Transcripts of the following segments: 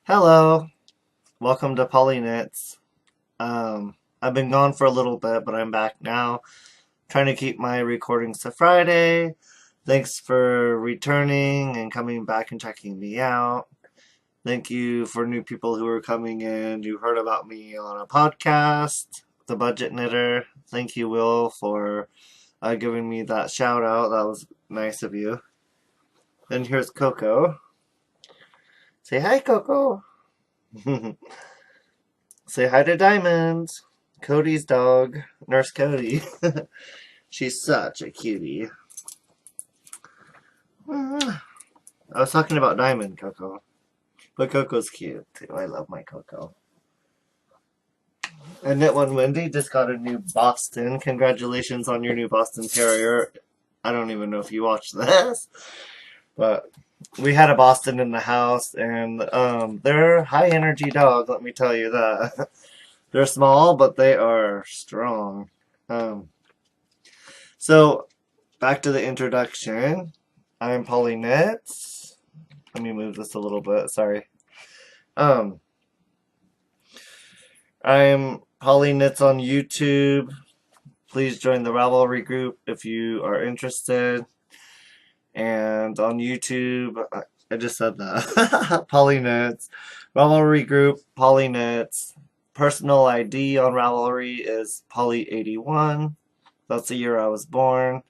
Hello, welcome to Polynits. I've been gone for a little bit, but I'm back now. Trying to keep my recordings to Friday. Thanks for returning and coming back and checking me out. Thank you for new people who are coming in. You heard about me on a podcast, The Budget Knitter. Thank you, Will, for giving me that shout out. That was nice of you. Then here's Coco. Say hi, Coco. Say hi to Diamond, Cody's dog, Nurse Cody. She's such a cutie. I was talking about Diamond, Coco. But Coco's cute, too. I love my Coco. And Knit One Wendy just got a new Boston. Congratulations on your new Boston Terrier. I don't even know if you watched this. But we had a Boston in the house, and they're high energy dogs, let me tell you that. They're small, but they are strong. Um, so, back to the introduction. I'm Polly Knits. Let me move this a little bit, sorry. Um, I'm Polly Knits on YouTube. Please join the Ravelry group if you are interested. And on YouTube, I just said that. Polly Knits. Ravelry group, Polly Knits. Personal ID on Ravelry is Polly81. That's the year I was born.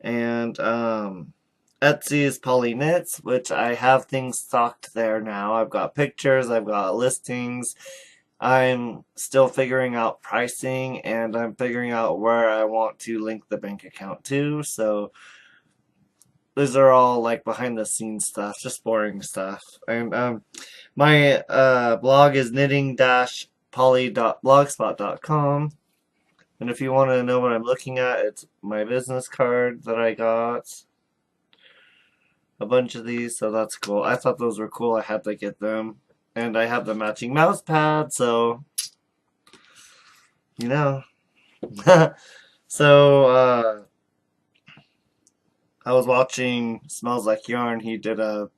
And Etsy is Polly Knits, which I have things stocked there now. I've got pictures, I've got listings. I'm still figuring out pricing, and I'm figuring out where I want to link the bank account to. So these are all like behind the scenes stuff, just boring stuff. And my blog is knitting-polly.blogspot.com. And if you want to know what I'm looking at, it's my business card that I got. A bunch of these, so that's cool. I thought those were cool. I had to get them. And I have the matching mouse pad, so, you know. So, I was watching Smells Like Yarn. He did a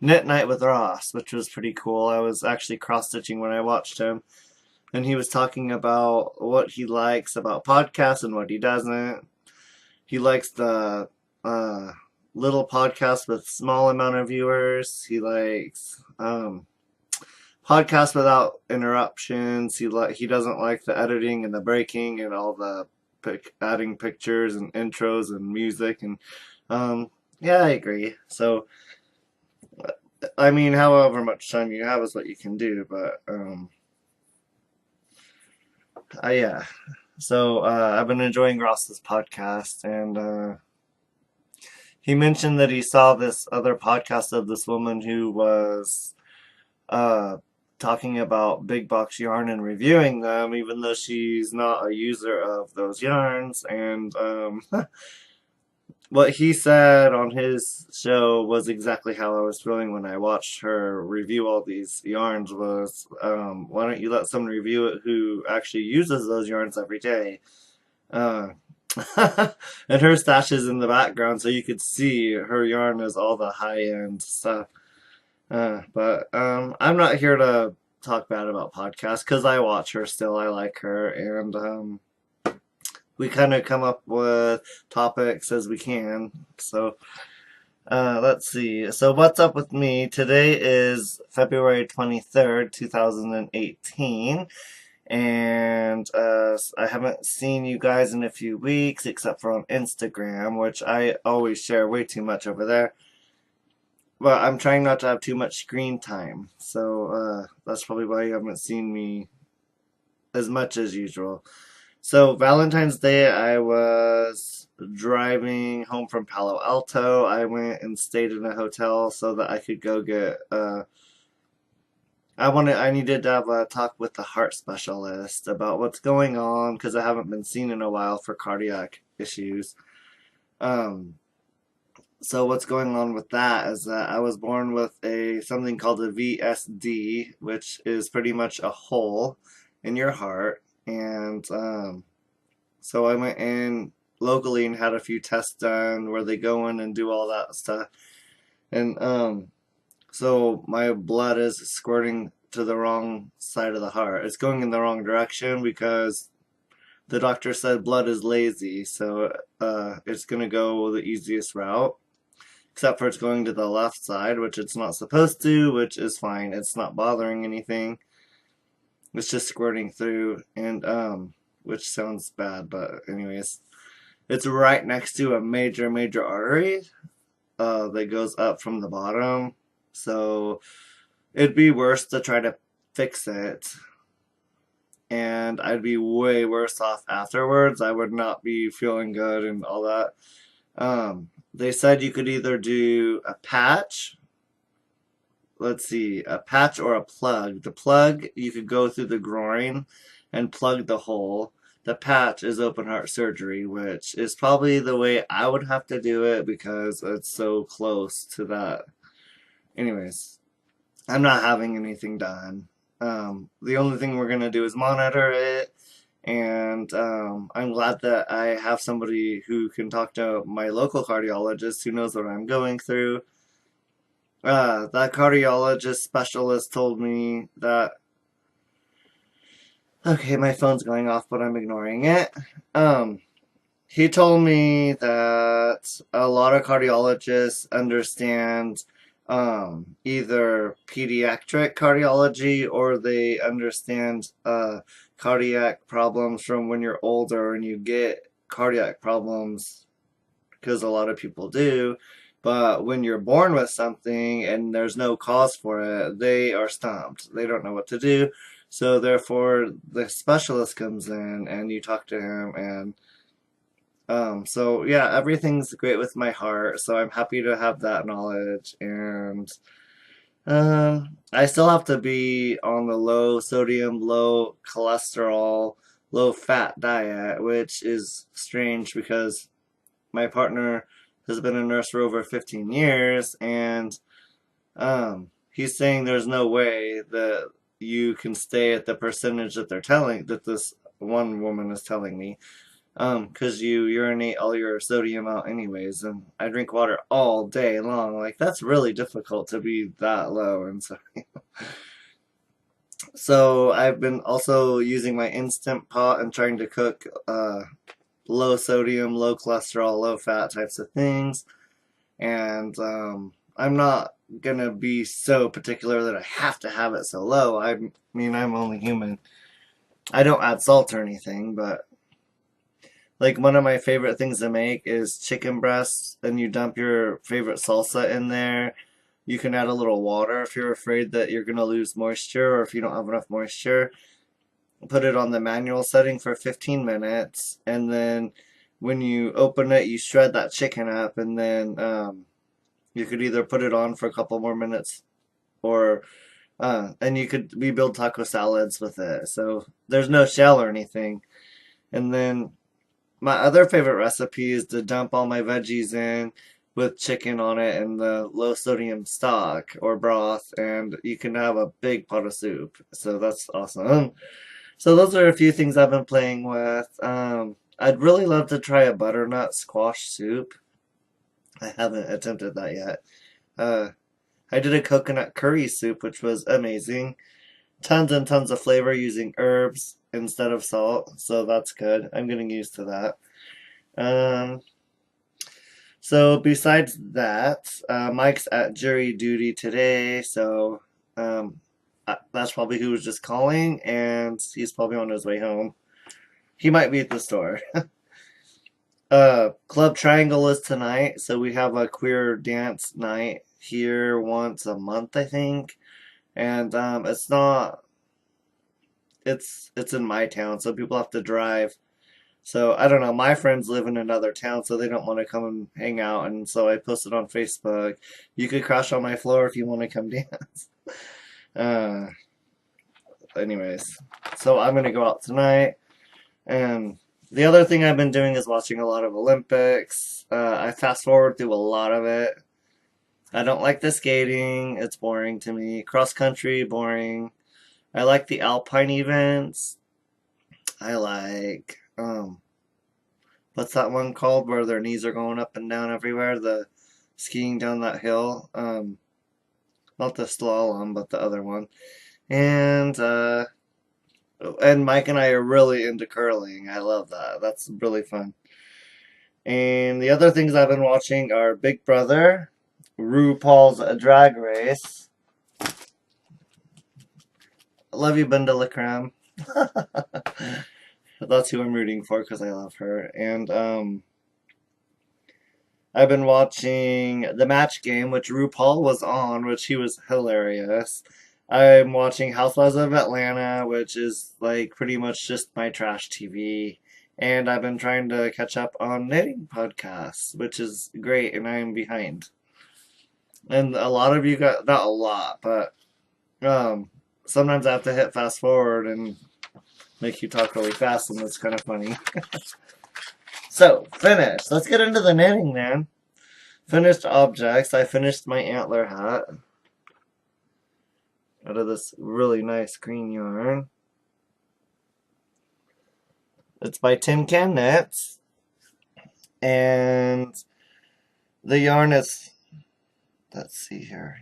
knit night with Ross, which was pretty cool. I was actually cross-stitching when I watched him. And he was talking about what he likes about podcasts and what he doesn't. He likes the little podcasts with small amount of viewers. He likes podcasts without interruptions. He doesn't like the editing and the breaking and all the adding pictures and intros and music and yeah, I agree. So I mean, however much time you have is what you can do, but yeah. So I've been enjoying Ross's podcast, and he mentioned that he saw this other podcast of this woman who was uh, talking about big box yarn and reviewing them, even though she's not a user of those yarns. And what he said on his show was exactly how I was feeling when I watched her review all these yarns was, why don't you let someone review it who actually uses those yarns every day? Uh, and her stash is in the background, so you could see her yarn is all the high-end stuff. But I'm not here to talk bad about podcasts because I watch her still. I like her, and we kind of come up with topics as we can. So let's see. So what's up with me? Today is February 23rd, 2018. And I haven't seen you guys in a few weeks except for on Instagram, which I always share way too much over there. But I'm trying not to have too much screen time, so that's probably why you haven't seen me as much as usual. So Valentine's Day, I was driving home from Palo Alto. I went and stayed in a hotel so that I could go get I needed to have a talk with the heart specialist about what's going on because I haven't been seen in a while for cardiac issues. Um, so what's going on with that is that I was born with something called a VSD, which is pretty much a hole in your heart, and so I went in locally and had a few tests done where they go in and do all that stuff, and So my blood is squirting to the wrong side of the heart. It's going in the wrong direction because the doctor said blood is lazy, so it's gonna go the easiest route. Except for it's going to the left side, which it's not supposed to, which is fine. It's not bothering anything. It's just squirting through, and which sounds bad, but anyways, it's right next to a major artery that goes up from the bottom. So it'd be worse to try to fix it, and I'd be way worse off afterwards. I would not be feeling good and all that. They said you could either do a patch, let's see, a patch or a plug. The plug, you could go through the groin and plug the hole. The patch is open heart surgery, which is probably the way I would have to do it because it's so close to that. Anyways, I'm not having anything done. The only thing we're gonna do is monitor it, and I'm glad that I have somebody who can talk to my local cardiologist who knows what I'm going through. That cardiologist specialist told me that. Okay, my phone's going off, but I'm ignoring it. Um, he told me that a lot of cardiologists understand either pediatric cardiology or they understand cardiac problems from when you're older and you get cardiac problems because a lot of people do. But when you're born with something and there's no cause for it, they are stumped. They don't know what to do. So therefore, the specialist comes in and you talk to him, and so yeah, everything's great with my heart. So I'm happy to have that knowledge, and I still have to be on the low sodium, low cholesterol, low fat diet, which is strange because my partner has been a nurse for over 15 years, and he's saying there's no way that you can stay at the percentage that they're telling that this one woman is telling me, because you urinate all your sodium out anyways, and I drink water all day long. Like that's really difficult to be that low, and so I've been also using my Instant Pot and trying to cook low sodium, low cholesterol, low fat types of things. And I'm not gonna be so particular that I have to have it so low. I mean, I'm only human. I don't add salt or anything, but like one of my favorite things to make is chicken breasts, and you dump your favorite salsa in there. You can add a little water if you're afraid that you're gonna lose moisture or if you don't have enough moisture. Put it on the manual setting for 15 minutes, and then when you open it, you shred that chicken up, and then you could either put it on for a couple more minutes, or and you could we build taco salads with it. So there's no shell or anything. And then my other favorite recipe is to dump all my veggies in with chicken on it and the low sodium stock or broth, and you can have a big pot of soup. So that's awesome. So those are a few things I've been playing with. I'd really love to try a butternut squash soup. I haven't attempted that yet. Uh, I did a coconut curry soup, which was amazing. Tons and tons of flavor using herbs instead of salt, so that's good. I'm getting used to that. Um, so besides that, Mike's at jury duty today, so that's probably who was just calling, and he's probably on his way home. He might be at the store. Club Triangle is tonight, so we have a queer dance night here once a month, I think. And it's not it's in my town, so people have to drive. So I don't know, my friends live in another town, so they don't want to come and hang out, and so I posted on Facebook. You could crash on my floor if you want to come dance. Uh, anyways, so I'm gonna go out tonight, and the other thing I've been doing is watching a lot of Olympics. I fast forward through a lot of it. I don't like the skating, it's boring to me. Cross country, boring. I like the alpine events. I like, what's that one called where their knees are going up and down everywhere? The skiing down that hill. Not the slalom, but the other one. And Mike and I are really into curling. I love that. That's really fun. And the other things I've been watching are Big Brother, RuPaul's Drag Race. I love you, Bendela Cram. That's who I'm rooting for because I love her. And I've been watching The Match Game, which RuPaul was on, which he was hilarious. I'm watching Housewives of Atlanta, which is like pretty much just my trash TV. And I've been trying to catch up on knitting podcasts, which is great, and I am behind. And a lot of you got, not a lot, but sometimes I have to hit fast forward and make you talk really fast, and it's kind of funny. So, finished. Let's get into the knitting, man. Finished objects. I finished my antler hat out of this really nice green yarn. It's by Tin Can Knits. And the yarn is, let's see here.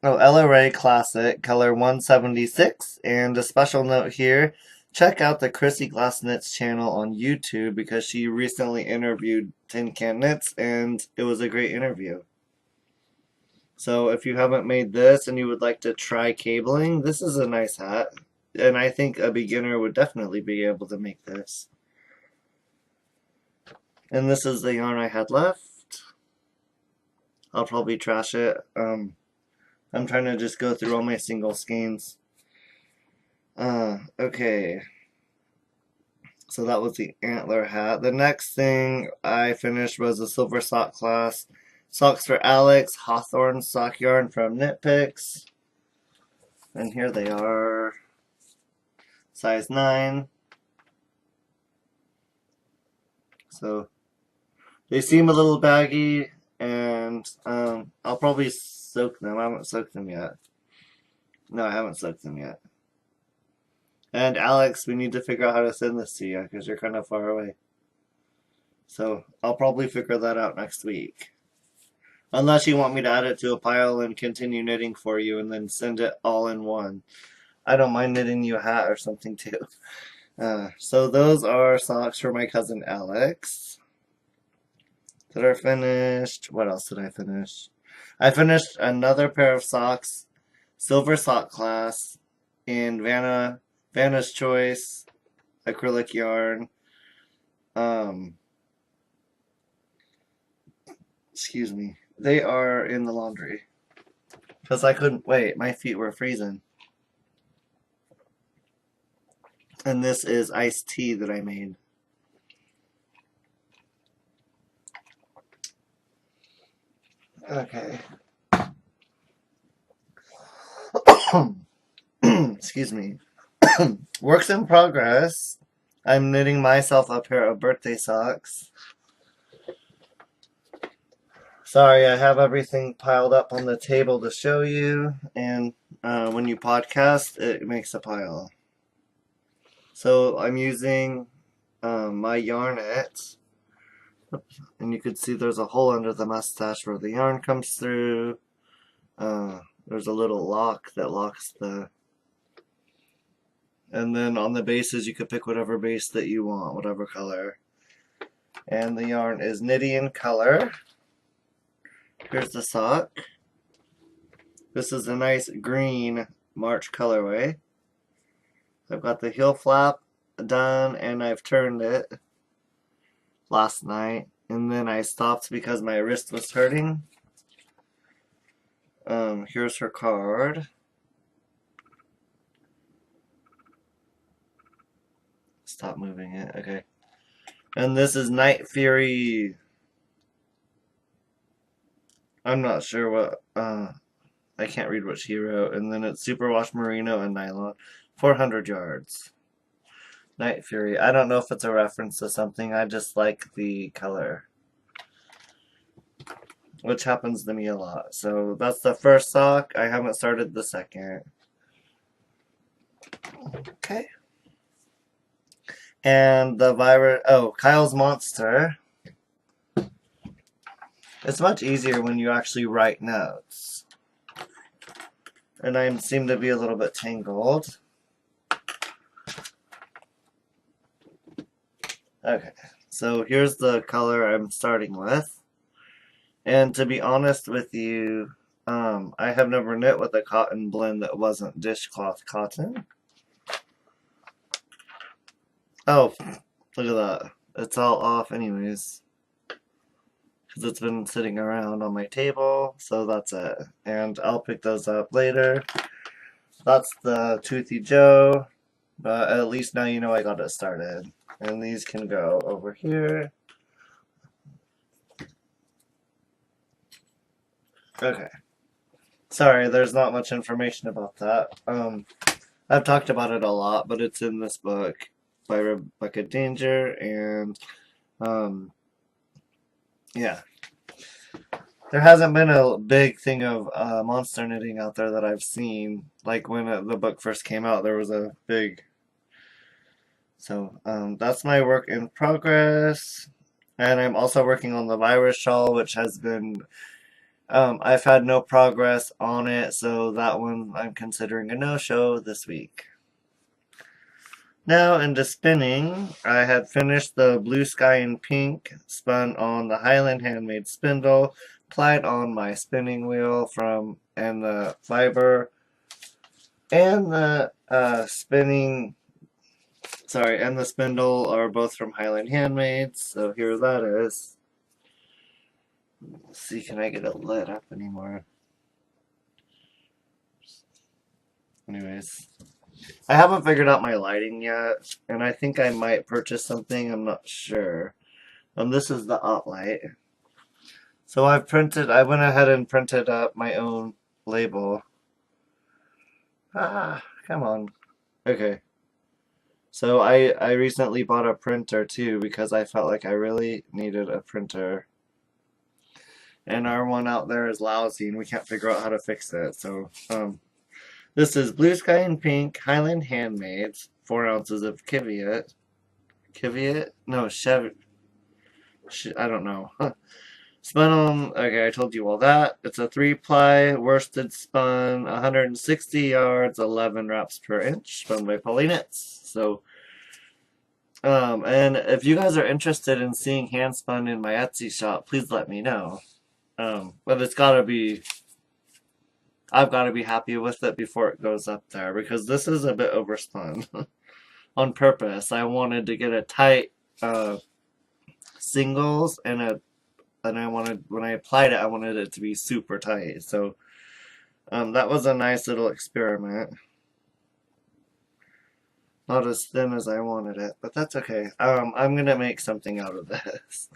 Oh, Ella Rae Classic, color 176. And a special note here, check out the Chrissy Glass Knits channel on YouTube because she recently interviewed Tin Can Knits and it was a great interview. So if you haven't made this and you would like to try cabling, this is a nice hat. And I think a beginner would definitely be able to make this. And this is the yarn I had left. I'll probably trash it. I'm trying to just go through all my single skeins. Okay. So that was the antler hat. The next thing I finished was the silver sock class. Socks for Alex, Hawthorne sock yarn from Knit Picks. And here they are. Size 9. So they seem a little baggy, and I'll probably soak them. I haven't soaked them yet. No, I haven't soaked them yet. And Alex, we need to figure out how to send this to you because you're kind of far away. So I'll probably figure that out next week. Unless you want me to add it to a pile and continue knitting for you and then send it all in one. I don't mind knitting you a hat or something too. So those are socks for my cousin Alex that are finished. What else did I finish? I finished another pair of socks, silver sock class in Vanna's Choice acrylic yarn. Excuse me. They are in the laundry because I couldn't wait. My feet were freezing. And this is iced tea that I made. Okay. Excuse me. Works in progress. I'm knitting myself a pair of birthday socks. Sorry, I have everything piled up on the table to show you, and when you podcast, it makes a pile. So I'm using my Yarnet, and you can see there's a hole under the mustache where the yarn comes through. There's a little lock that locks the... And then on the bases, you could pick whatever base that you want, whatever color. And the yarn is Nidian color. Here's the sock. This is a nice green March colorway. I've got the heel flap done and I've turned it last night. And then I stopped because my wrist was hurting. Here's her card. Stop moving it. Okay. And this is Night Fury. I'm not sure what, I can't read what she wrote. And then it's Superwash Merino and Nylon. 400 yards. Night Fury. I don't know if it's a reference to something. I just like the color. Which happens to me a lot. So that's the first sock. I haven't started the second. Okay. And the virus. Oh, Kyle's Monster. It's much easier when you actually write notes. and I seem to be a little bit tangled. Okay, so here's the color I'm starting with. And to be honest with you, I have never knit with a cotton blend that wasn't dishcloth cotton. Oh, look at that. It's all off anyways. Because it's been sitting around on my table, so that's it. And I'll pick those up later. That's the Toothy Joe, but at least now you know I got it started. And these can go over here. Okay. Sorry, there's not much information about that. I've talked about it a lot, but it's in this book by Rebecca Danger, and yeah. There hasn't been a big thing of monster knitting out there that I've seen. Like when the book first came out, there was a big. So that's my work in progress. And I'm also working on the virus shawl, which has been. I've had no progress on it, so that one I'm considering a no-show this week. Now into spinning, I had finished the Blue Sky in Pink, spun on the Highland Handmade spindle, plied on my spinning wheel and the fiber, and the and the spindle are both from Highland Handmade, so here that is. Let's see, can I get it lit up anymore? Anyways. I haven't figured out my lighting yet, and I think I might purchase something, I'm not sure. This is the OttLite. So I went ahead and printed up my own label. Ah, come on. Okay. So I recently bought a printer too because I felt like I really needed a printer. And our one out there is lousy and we can't figure out how to fix it. So, this is Blue Sky in Pink, Highland Handmaids, 4 ounces of Kiviot. Kiviot? No, I don't know. Spun on, okay, I told you all that. It's a 3-ply worsted spun, 160 yards, 11 wraps per inch, spun by Polly Knits. So, and if you guys are interested in seeing hand spun in my Etsy shop, please let me know. But I've got to be happy with it before it goes up there because this is a bit overspun on purpose. I wanted to get a tight singles and when I applied it, I wanted it to be super tight. So that was a nice little experiment. Not as thin as I wanted it, but that's okay. I'm gonna make something out of this.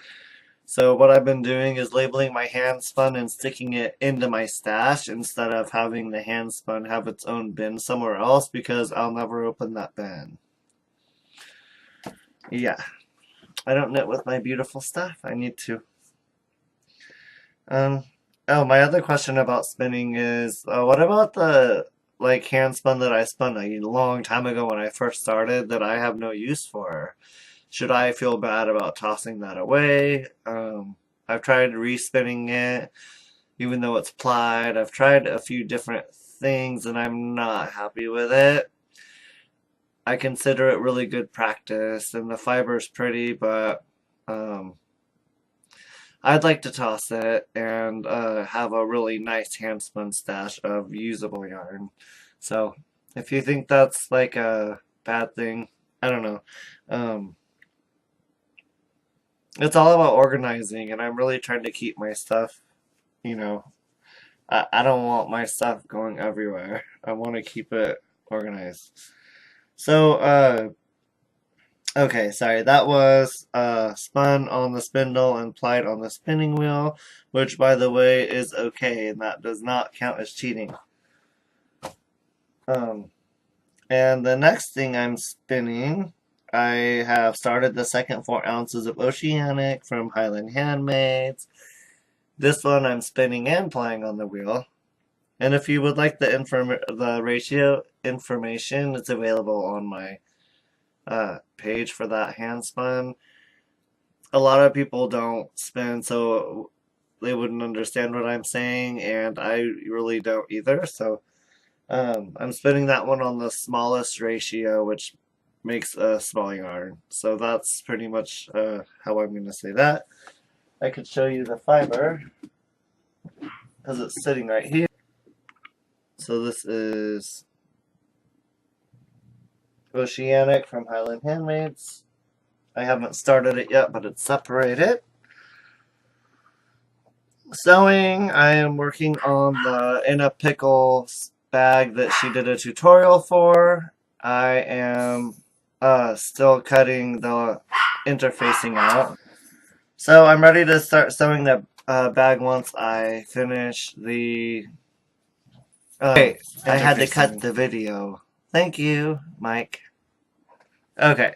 So what I've been doing is labeling my hand spun and sticking it into my stash instead of having the hand spun have its own bin somewhere else because I'll never open that bin. Yeah. I don't knit with my beautiful stuff. I need to. Oh, my other question about spinning is, what about the hand spun that I spun a long time ago when I first started that I have no use for? Should I feel bad about tossing that away? I've tried respinning it, even though it's plied. I've tried a few different things and I'm not happy with it. I consider it really good practice and the fiber's pretty, but I'd like to toss it and have a really nice hand spun stash of usable yarn. So if you think that's like a bad thing, I don't know. It's all about organizing, and I'm really trying to keep my stuff, you know, I don't want my stuff going everywhere. I want to keep it organized. So, okay, sorry, that was spun on the spindle and plied on the spinning wheel, which, by the way, is okay, and that does not count as cheating. And the next thing I'm spinning, I have started the second 4 ounces of Oceanic from Highland Handmaids. This one I'm spinning and plying on the wheel. And if you would like the ratio information, it's available on my page for that hand spun. A lot of people don't spin, so they wouldn't understand what I'm saying, and I really don't either. So I'm spinning that one on the smallest ratio, which makes a small yarn. So that's pretty much how I'm going to say that. I could show you the fiber because it's sitting right here. So this is Oceanic from Highland Handmaids. I haven't started it yet, but it's separated. Sewing, I am working on the In a Pickle bag that she did a tutorial for. I am still cutting the interfacing out. So I'm ready to start sewing the bag once I finish the... Wait, I had to cut the video. Thank you, Mike. Okay.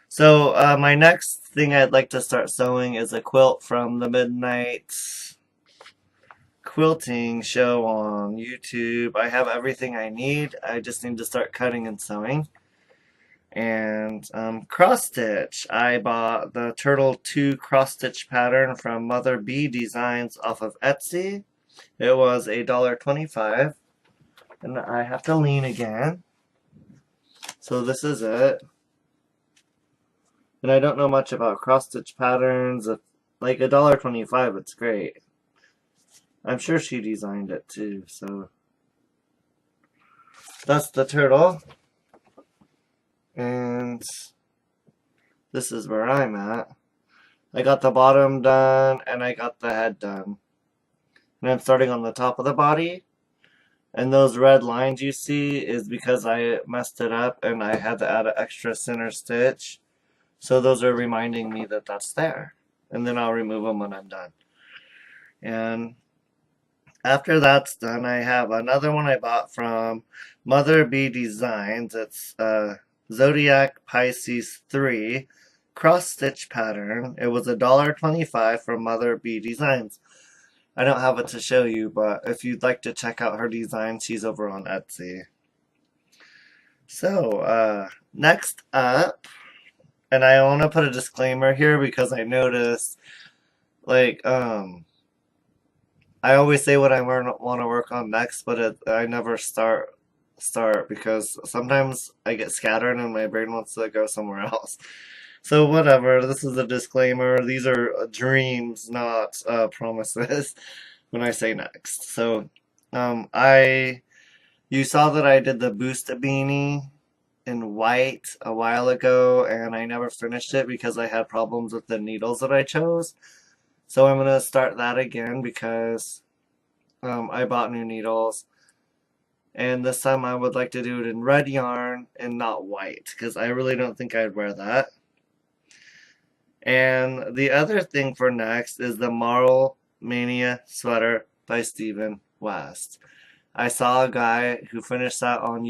So my next thing I'd like to start sewing is a quilt from the Midnight Quilting show on YouTube. I have everything I need. I just need to start cutting and sewing. And cross stitch. I bought the Turtle 2 cross stitch pattern from Mother B Designs off of Etsy. It was $1.25. And I have to lean again. So this is it. And I don't know much about cross stitch patterns. Like $1.25, it's great. I'm sure she designed it too, so that's the turtle. And this is where I'm at. I got the bottom done and I got the head done. And I'm starting on the top of the body. And those red lines you see is because I messed it up and I had to add an extra center stitch. So those are reminding me that that's there. And then I'll remove them when I'm done. And after that's done, I have another one I bought from Mother B Designs. It's Zodiac Pisces 3 cross stitch pattern. It was $1.25 from Mother B Designs. I don't have it to show you, but if you'd like to check out her design, she's over on Etsy. So, next up, and I want to put a disclaimer here because I noticed, like, I always say what I want to work on next, but I never start because sometimes I get scattered and my brain wants to go somewhere else. So whatever, this is a disclaimer. These are dreams, not promises when I say next. So you saw that I did the Boost beanie in white a while ago and I never finished it because I had problems with the needles that I chose. So I'm going to start that again because I bought new needles. And this time I would like to do it in red yarn and not white because I really don't think I'd wear that. And the other thing for next is the Marl Mania sweater by Stephen West. I saw a guy who finished that on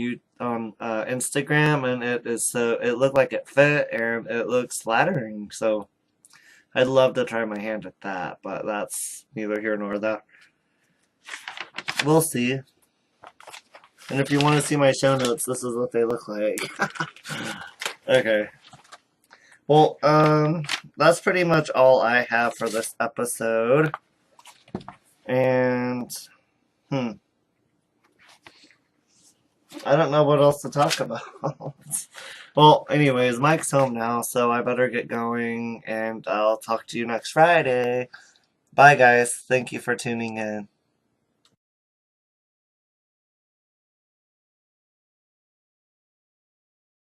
Instagram and it looked like it fit and it looks flattering. So I'd love to try my hand at that, but that's neither here nor there. We'll see. And if you want to see my show notes, this is what they look like. Okay. Well, that's pretty much all I have for this episode. And, I don't know what else to talk about. Well, anyways, Mike's home now, so I better get going, and I'll talk to you next Friday. Bye, guys. Thank you for tuning in.